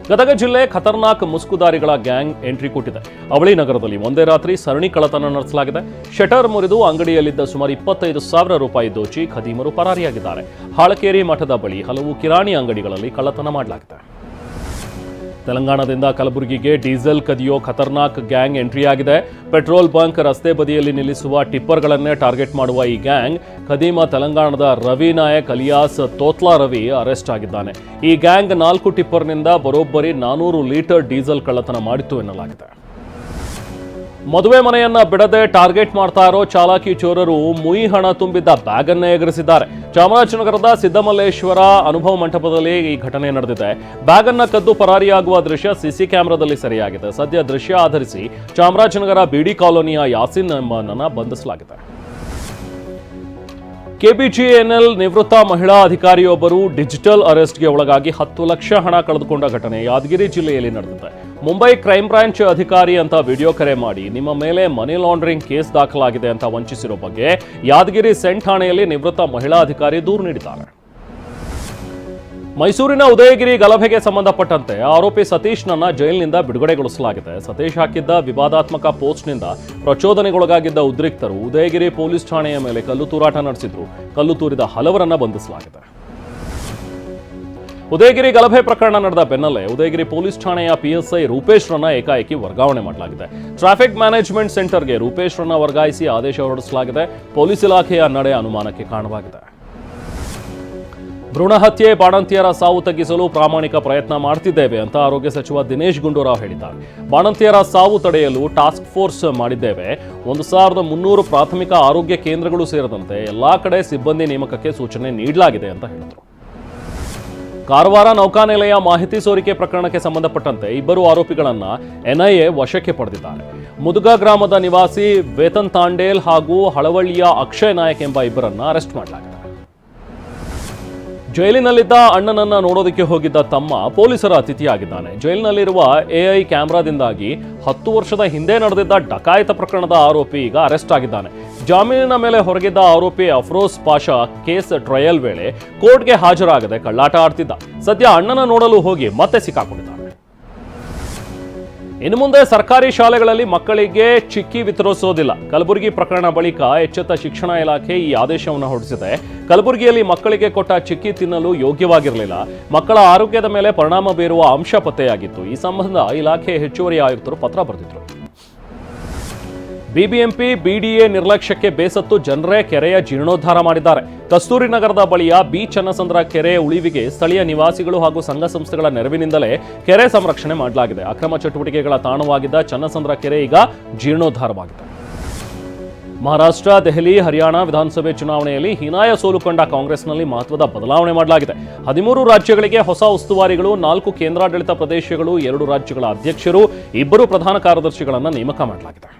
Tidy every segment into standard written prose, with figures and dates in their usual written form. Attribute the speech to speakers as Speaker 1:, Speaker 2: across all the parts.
Speaker 1: ಗದಗ ಜಿಲ್ಲೆ ಖತರ್ನಾಕ್ ಮುಸ್ಕುದಾರಿಗಳ gang entry ಕೊಟ್ಟಿದೆ. ಅವಳಿ ನಗರದಲ್ಲಿ ಒಂದೇ ರಾತ್ರಿ ಸರಣಿ ಕಳ್ಳತನ ನಡೆಸಲಾಗಿದೆ. ಶಟರ್ ಮುರಿದು ಅಂಗಡಿಯಲ್ಲಿದ್ದ ಸುಮಾರು 25,000 ರೂಪಾಯಿ ದೋಚಿ ಖದೀಮರು ಪರಾರಿಯಾಗಿದ್ದಾರೆ. ಹಾಳಕೇರಿ ಮಠದ ಬಳಿ ಹಲವು ಕಿರಾಣಿ ಅಂಗಡಿಗಳಲ್ಲಿ ಕಳ್ಳತನ ಮಾಡಲಾಗಿದೆ. ತೆಲಂಗಾಣದಿಂದ ಕಲಬುರಗಿಗೆ ಡೀಸೆಲ್ ಕದಿಯೋ ಖತರ್ನಾಕ್ ಗ್ಯಾಂಗ್ ಎಂಟ್ರಿಯಾಗಿದೆ. ಪೆಟ್ರೋಲ್ ಬಂಕ್, ರಸ್ತೆ ಬದಿಯಲ್ಲಿ ನಿಲ್ಲಿಸುವ ಟಿಪ್ಪರ್ಗಳನ್ನೇ ಟಾರ್ಗೆಟ್ ಮಾಡುವ ಈ ಗ್ಯಾಂಗ್ ಖದೀಮ ತೆಲಂಗಾಣದ ರವಿ ನಾಯಕ್ ಅಲಿಯಾಸ್ ತೋತ್ಲಾ ರವಿ ಅರೆಸ್ಟ್ ಆಗಿದ್ದಾನೆ. ಈ ಗ್ಯಾಂಗ್ 4 ಟಿಪ್ಪರ್ನಿಂದ ಬರೋಬ್ಬರಿ 400 ಲೀಟರ್ ಡೀಸೆಲ್ ಕಳ್ಳತನ ಮಾಡಿತ್ತು ಎನ್ನಲಾಗಿದೆ. ಮದುವೆ ಮನೆಯನ್ನ ಬಿಡದೆ ಟಾರ್ಗೆಟ್ ಮಾಡ್ತಾ ಇರೋ ಚಾಲಾಕಿ ಚೋರರು ಮುಯಿ ಹಣ ತುಂಬಿದ್ದ ಬ್ಯಾಗ್ ಅನ್ನೇ ಎಗರಿಸಿದ್ದಾರೆ. ಚಾಮರಾಜನಗರದ ಸಿದ್ದಮಲ್ಲೇಶ್ವರ ಅನುಭವ ಮಂಟಪದಲ್ಲಿ ಈ ಘಟನೆ ನಡೆದಿದೆ. ಬ್ಯಾಗ್ ಅನ್ನ ಕದ್ದು ಪರಾರಿಯಾಗುವ ದೃಶ್ಯ ಸಿಸಿ ಕ್ಯಾಮೆರಾದಲ್ಲಿ ಸೆರೆಯಾಗಿದೆ. ಸದ್ಯ ದೃಶ್ಯ ಆಧರಿಸಿ ಚಾಮರಾಜನಗರ ಬಿಡಿ ಕಾಲೋನಿಯ ಯಾಸಿನ್ ಎಂಬನನ್ನ ಬಂಧಿಸಲಾಗಿದೆ. ಕೆಬಿಜಿಎನ್ಎಲ್ ನಿವೃತ್ತ ಮಹಿಳಾ ಅಧಿಕಾರಿಯೊಬ್ಬರು ಡಿಜಿಟಲ್ ಅರೆಸ್ಟ್ಗೆ ಒಳಗಾಗಿ 10 ಲಕ್ಷ ಹಣ ಕಳೆದುಕೊಂಡ ಘಟನೆ ಯಾದಗಿರಿ ಜಿಲ್ಲೆಯಲ್ಲಿ ನಡೆದಿದೆ. ಮುಂಬೈ ಕ್ರೈಂ ಬ್ರಾಂಚ್ ಅಧಿಕಾರಿ ಅಂತ ವಿಡಿಯೋ ಕರೆ ಮಾಡಿ ನಿಮ್ಮ ಮೇಲೆ ಮನಿ ಲಾಂಡ್ರಿಂಗ್ ಕೇಸ್ ದಾಖಲಾಗಿದೆ ಅಂತ ವಂಚಿಸಿರೋ ಬಗ್ಗೆ ಯಾದಗಿರಿ ಸೆಂಟ್ ಠಾಣೆಯಲ್ಲಿ ನಿವೃತ್ತ ಮಹಿಳಾ ಅಧಿಕಾರಿ ದೂರು ನೀಡಿದ್ದಾರೆ. ಮೈಸೂರಿನ ಉದಯಗಿರಿ ಗಲಭೆಗೆ ಸಂಬಂಧಪಟ್ಟಂತೆ ಆರೋಪಿ ಸತೀಶ್ನನ್ನ ಜೈಲಿನಿಂದ ಬಿಡುಗಡೆಗೊಳಿಸಲಾಗಿದೆ. ಸತೀಶ್ ಹಾಕಿದ್ದ ವಿವಾದಾತ್ಮಕ ಪೋಸ್ಟ್ನಿಂದ ಪ್ರಚೋದನೆಗೊಳಗಾಗಿದ್ದ ಉದ್ರಿಕ್ತರು ಉದಯಗಿರಿ ಪೊಲೀಸ್ ಠಾಣೆಯ ಮೇಲೆ ಕಲ್ಲು ತೂರಾಟ ನಡೆಸಿದ್ರು. ಕಲ್ಲು ತೂರಿದ ಹಲವರನ್ನ ಬಂಧಿಸಲಾಗಿದೆ. ಉದಯಗಿರಿ ಗಲಭೆ ಪ್ರಕರಣ ನಡೆದ ಬೆನ್ನಲ್ಲೇ ಉದಯಗಿರಿ ಪೊಲೀಸ್ ಠಾಣೆಯ ಪಿಎಸ್ಐ ರೂಪೇಶ್ರನ್ನ ಏಕಾಏಕಿ ವರ್ಗಾವಣೆ ಮಾಡಲಾಗಿದೆ. ಟ್ರಾಫಿಕ್ ಮ್ಯಾನೇಜ್ಮೆಂಟ್ ಸೆಂಟರ್ಗೆ ರೂಪೇಶ್ರನ್ನ ವರ್ಗಾಯಿಸಿ ಆದೇಶ ಹೊರಡಿಸಲಾಗಿದೆ. ಪೊಲೀಸ್ ಇಲಾಖೆಯ ನಡೆ ಅನುಮಾನಕ್ಕೆ ಕಾರಣವಾಗಿದೆ. ಭ್ರೂಣ ಹತ್ಯೆ, ಬಾಣಂತಿಯರ ಸಾವು ತಗ್ಗಿಸಲು ಪ್ರಾಮಾಣಿಕ ಪ್ರಯತ್ನ ಮಾಡ್ತಿದ್ದೇವೆ ಅಂತ ಆರೋಗ್ಯ ಸಚಿವ ದಿನೇಶ್ ಗುಂಡೂರಾವ್ ಹೇಳಿದ್ದಾರೆ. ಬಾಣಂತಿಯರ ಸಾವು ತಡೆಯಲು ಟಾಸ್ಕ್ ಫೋರ್ಸ್ ಮಾಡಿದ್ದೇವೆ. 1300 ಪ್ರಾಥಮಿಕ ಆರೋಗ್ಯ ಕೇಂದ್ರಗಳು ಸೇರಿದಂತೆ ಎಲ್ಲಾ ಕಡೆ ಸಿಬ್ಬಂದಿ ನೇಮಕಕ್ಕೆ ಸೂಚನೆ ನೀಡಲಾಗಿದೆ ಅಂತ ಹೇಳಿದರು. ಕಾರವಾರ ನೌಕಾನೆಲೆಯ ಮಾಹಿತಿ ಸೋರಿಕೆ ಪ್ರಕರಣಕ್ಕೆ ಸಂಬಂಧಪಟ್ಟಂತೆ 2 ಆರೋಪಿಗಳನ್ನ ಎನ್ಐಎ ವಶಕ್ಕೆ ಪಡೆದಿದ್ದಾರೆ. ಮುದುಗ ಗ್ರಾಮದ ನಿವಾಸಿ ವೇತನ್ ತಾಂಡೇಲ್ ಹಾಗೂ ಹಳವಳ್ಳಿಯ ಅಕ್ಷಯ್ ನಾಯಕ್ ಎಂಬ 2ರನ್ನ ಅರೆಸ್ಟ್ ಮಾಡಲಾಗಿದೆ. ಜೈಲಿನಲ್ಲಿದ್ದ ಅಣ್ಣನನ್ನ ನೋಡೋದಕ್ಕೆ ಹೋಗಿದ್ದ ತಮ್ಮ ಪೊಲೀಸರ ಅತಿಥಿಯಾಗಿದ್ದಾನೆ. ಜೈಲಿನಲ್ಲಿರುವ ಎಐ ಕ್ಯಾಮೆರಾದಿಂದಾಗಿ 10 ವರ್ಷದ ಹಿಂದೆ ನಡೆದಿದ್ದ ಡಕಾಯಿತ ಪ್ರಕರಣದ ಆರೋಪಿ ಈಗ ಅರೆಸ್ಟ್ ಆಗಿದ್ದಾನೆ. ಜಾಮೀನಿನ ಮೇಲೆ ಹೊರಗಿದ್ದ ಆರೋಪಿ ಅಫ್ರೋಸ್ ಪಾಷಾ ಕೇಸ್ ಟ್ರಯಲ್ ವೇಳೆ ಕೋರ್ಟ್ಗೆ ಹಾಜರಾಗದೆ ಕಳ್ಳಾಟ ಆಡ್ತಿದ್ದ. ಸದ್ಯ ಅಣ್ಣನ ನೋಡಲು ಹೋಗಿ ಮತ್ತೆ ಸಿಕ್ಕಾಕೊಂಡಿದ್ದಾನೆ. ಇನ್ನು ಮುಂದೆ ಸರ್ಕಾರಿ ಶಾಲೆಗಳಲ್ಲಿ ಮಕ್ಕಳಿಗೆ ಚಿಕ್ಕಿ ವಿತರಿಸೋದಿಲ್ಲ. ಕಲಬುರಗಿ ಪ್ರಕರಣ ಬಳಿಕ ಎಚ್ಚೆತ್ತ ಶಿಕ್ಷಣ ಇಲಾಖೆ ಈ ಆದೇಶವನ್ನು ಹೊರಡಿಸಿದೆ. ಕಲಬುರಗಿಯಲ್ಲಿ ಮಕ್ಕಳಿಗೆ ಕೊಟ್ಟ ಚಿಕ್ಕಿ ತಿನ್ನಲು ಯೋಗ್ಯವಾಗಿರಲಿಲ್ಲ. ಮಕ್ಕಳ ಆರೋಗ್ಯದ ಮೇಲೆ ಪರಿಣಾಮ ಬೀರುವ ಅಂಶ ಪತ್ತೆಯಾಗಿತ್ತು. ಈ ಸಂಬಂಧ ಇಲಾಖೆ ಹೆಚ್ಚುವರಿ ಆಯುಕ್ತರು ಪತ್ರ ಬರೆದಿದ್ರು. ಬಿಬಿಎಂಪಿ ಬಿಡಿಎ ನಿರ್ಲಕ್ಷ್ಯಕ್ಕೆ ಬೇಸತ್ತು ಜನರೇ ಕೆರೆಯ ಜೀರ್ಣೋದ್ಧಾರ ಮಾಡಿದ್ದಾರೆ. ಕಸ್ತೂರಿ ನಗರದ ಬಳಿಯ ಬಿ ಚನ್ನಸಂದ್ರ ಕೆರೆ ಉಳಿವಿಗೆ ಸ್ಥಳೀಯ ನಿವಾಸಿಗಳು ಹಾಗೂ ಸಂಘ ಸಂಸ್ಥೆಗಳ ನೆರವಿನಿಂದಲೇ ಕೆರೆ ಸಂರಕ್ಷಣೆ ಮಾಡಲಾಗಿದೆ. ಅಕ್ರಮ ಚಟುವಟಿಕೆಗಳ ತಾಣವಾಗಿದ್ದ ಚನ್ನಸಂದ್ರ ಕೆರೆ ಈಗ ಜೀರ್ಣೋದ್ಧಾರವಾಗಿದೆ. ಮಹಾರಾಷ್ಟ್ರ, ದೆಹಲಿ, ಹರಿಯಾಣ ವಿಧಾನಸಭೆ ಚುನಾವಣೆಯಲ್ಲಿ ಹೀನಾಯ ಸೋಲು ಕಂಡ ಕಾಂಗ್ರೆಸ್ನಲ್ಲಿ ಮಹತ್ವದ ಬದಲಾವಣೆ ಮಾಡಲಾಗಿದೆ. 13 ರಾಜ್ಯಗಳಿಗೆ ಹೊಸ ಉಸ್ತುವಾರಿಗಳು, 4 ಕೇಂದ್ರಾಡಳಿತ ಪ್ರದೇಶಗಳು, 2 ರಾಜ್ಯಗಳ ಅಧ್ಯಕ್ಷರು, 2 ಪ್ರಧಾನ ಕಾರ್ಯದರ್ಶಿಗಳನ್ನು ನೇಮಕ ಮಾಡಲಾಗಿದೆ.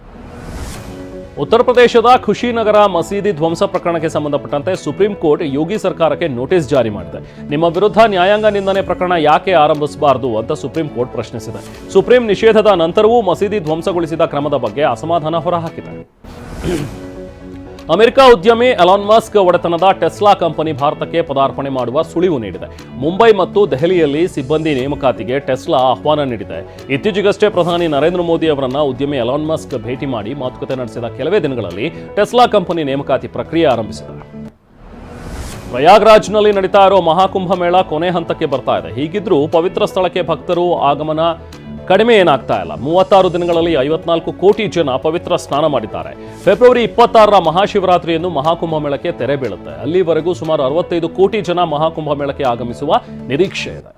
Speaker 1: ಉತ್ತರ ಪ್ರದೇಶದ ಖುಷಿನಗರ ಮಸೀದಿ ಧ್ವಂಸ ಪ್ರಕರಣಕ್ಕೆ ಸಂಬಂಧಪಟ್ಟಂತೆ ಸುಪ್ರೀಂ ಕೋರ್ಟ್ ಯೋಗಿ ಸರ್ಕಾರಕ್ಕೆ ನೋಟಿಸ್ ಜಾರಿ ಮಾಡಿದೆ. ನಿಮ್ಮ ವಿರುದ್ಧ ನ್ಯಾಯಾಂಗ ನಿಂದನೆ ಪ್ರಕರಣ ಯಾಕೆ ಆರಂಭಿಸಬಾರದು ಅಂತ ಸುಪ್ರೀಂ ಕೋರ್ಟ್ ಪ್ರಶ್ನಿಸಿದೆ. ಸುಪ್ರೀಂ ನಿಷೇಧದ ನಂತರವೂ ಮಸೀದಿ ಧ್ವಂಸಗೊಳಿಸಿದ ಕ್ರಮದ ಬಗ್ಗೆ ಅಸಮಾಧಾನ ಹೊರಹಾಕಿದೆ. ಅಮೆರಿಕ ಉದ್ಯಮಿ ಎಲಾನ್ ಮಸ್ಕ್ ಒಡೆತನದ ಟೆಸ್ಲಾ ಕಂಪನಿ ಭಾರತಕ್ಕೆ ಪದಾರ್ಪಣೆ ಮಾಡುವ ಸುಳಿವು ನೀಡಿದೆ. ಮುಂಬೈ ಮತ್ತು ದೆಹಲಿಯಲ್ಲಿ ಸಿಬ್ಬಂದಿ ನೇಮಕಾತಿಗೆ ಟೆಸ್ಲಾ ಆಹ್ವಾನ ನೀಡಿದೆ. ಇತ್ತೀಚೆಗಷ್ಟೇ ಪ್ರಧಾನಿ ನರೇಂದ್ರ ಮೋದಿ ಅವರನ್ನ ಉದ್ಯಮಿ ಎಲಾನ್ ಮಸ್ಕ್ ಭೇಟಿ ಮಾಡಿ ಮಾತುಕತೆ ನಡೆಸಿದ ಕೆಲವೇ ದಿನಗಳಲ್ಲಿ ಟೆಸ್ಲಾ ಕಂಪನಿ ನೇಮಕಾತಿ ಪ್ರಕ್ರಿಯೆ ಆರಂಭಿಸಿದೆ. ಪ್ರಯಾಗ್ರಾಜ್ನಲ್ಲಿ ನಡೀತಾ ಇರೋ ಮಹಾಕುಂಭ ಮೇಳ ಕೊನೆ ಹಂತಕ್ಕೆ ಬರ್ತಾ ಇದೆ. ಹೀಗಿದ್ರೂ ಪವಿತ್ರ ಸ್ಥಳಕ್ಕೆ ಭಕ್ತರು ಆಗಮನ ಕಡಿಮೆ ಏನಾಗ್ತಾ ಇಲ್ಲ. 36 ದಿನಗಳಲ್ಲಿ 54 ಕೋಟಿ ಜನ ಪವಿತ್ರ ಸ್ನಾನ ಮಾಡಿದ್ದಾರೆ. ಫೆಬ್ರವರಿ 26ರ ಮಹಾಶಿವರಾತ್ರಿಯನ್ನು ಮಹಾಕುಂಭ ಮೇಳಕ್ಕೆ ತೆರೆ ಬೀಳುತ್ತೆ. ಅಲ್ಲಿವರೆಗೂ ಸುಮಾರು 65 ಕೋಟಿ ಜನ ಮಹಾಕುಂಭ ಮೇಳಕ್ಕೆ ಆಗಮಿಸುವ ನಿರೀಕ್ಷೆ ಇದೆ.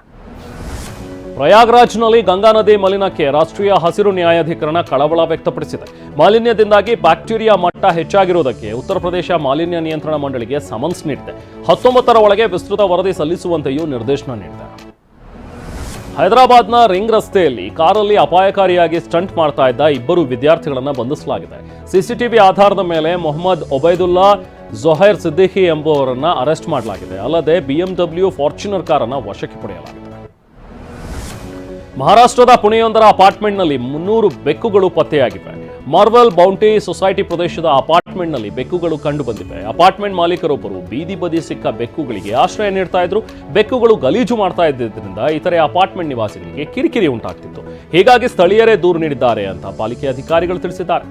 Speaker 1: ಪ್ರಯಾಗ್ರಾಜ್ನಲ್ಲಿ ಗಂಗಾ ನದಿ ಮಲಿನಕ್ಕೆ ರಾಷ್ಟ್ರೀಯ ಹಸಿರು ನ್ಯಾಯಾಧಿಕರಣ ಕಳವಳ ವ್ಯಕ್ತಪಡಿಸಿದೆ. ಮಾಲಿನ್ಯದಿಂದಾಗಿ ಬ್ಯಾಕ್ಟೀರಿಯಾ ಮಟ್ಟ ಹೆಚ್ಚಾಗಿರುವುದಕ್ಕೆ ಉತ್ತರ ಪ್ರದೇಶ ಮಾಲಿನ್ಯ ನಿಯಂತ್ರಣ ಮಂಡಳಿಗೆ ಸಮನ್ಸ್ ನೀಡಿದೆ. 19ರ ಒಳಗೆ ವಿಸ್ತೃತ ವರದಿ ಸಲ್ಲಿಸುವಂತೆಯೂ ನಿರ್ದೇಶನ ನೀಡಿದೆ. ಹೈದರಾಬಾದ್ನ ರಿಂಗ್ ರಸ್ತೆಯಲ್ಲಿ ಕಾರಲ್ಲಿ ಅಪಾಯಕಾರಿಯಾಗಿ ಸ್ಟಂಟ್ ಮಾಡ್ತಾ ಇದ್ದ 2 ವಿದ್ಯಾರ್ಥಿಗಳನ್ನು ಬಂಧಿಸಲಾಗಿದೆ. ಸಿಸಿಟಿವಿ ಆಧಾರದ ಮೇಲೆ ಮೊಹಮ್ಮದ್ ಒಬೈದುಲ್ಲಾ ಜೊಹೈರ್ ಸಿದ್ದಿಖಿ ಎಂಬುವರನ್ನ ಅರೆಸ್ಟ್ ಮಾಡಲಾಗಿದೆ. ಅಲ್ಲದೆ ಬಿಎಂಡಬ್ಲ್ಯೂ ಫಾರ್ಚುನರ್ ಕಾರನ್ನು ವಶಕ್ಕೆ ಪಡೆಯಲಾಗಿದೆ. ಮಹಾರಾಷ್ಟ್ರದ ಪುಣೆಯೊಂದರ ಅಪಾರ್ಟ್ಮೆಂಟ್ನಲ್ಲಿ 300 ಬೆಕ್ಕುಗಳು ಪತ್ತೆಯಾಗಿವೆ. ಮಾರ್ವೆಲ್ ಬೌಂಟಿ ಸೊಸೈಟಿ ಪ್ರದೇಶದ ಅಪಾರ್ಟ್ಮೆಂಟ್ನಲ್ಲಿ ಬೆಕ್ಕುಗಳು ಕಂಡು ಬಂದಿವೆ. ಅಪಾರ್ಟ್ಮೆಂಟ್ ಮಾಲೀಕರೊಬ್ಬರು ಬೀದಿ ಬದಿ ಸಿಕ್ಕ ಬೆಕ್ಕುಗಳಿಗೆ ಆಶ್ರಯ ನೀಡ್ತಾ ಇದ್ರು. ಬೆಕ್ಕುಗಳು ಗಲೀಜು ಮಾಡ್ತಾ ಇದ್ದಿದ್ದರಿಂದ ಇತರೆ ಅಪಾರ್ಟ್ಮೆಂಟ್ ನಿವಾಸಿಗಳಿಗೆ ಕಿರಿಕಿರಿ ಉಂಟಾಗ್ತಿತ್ತು. ಹೀಗಾಗಿ ಸ್ಥಳೀಯರೇ ದೂರು ನೀಡಿದ್ದಾರೆ ಅಂತ ಪಾಲಿಕೆ ಅಧಿಕಾರಿಗಳು ತಿಳಿಸಿದ್ದಾರೆ.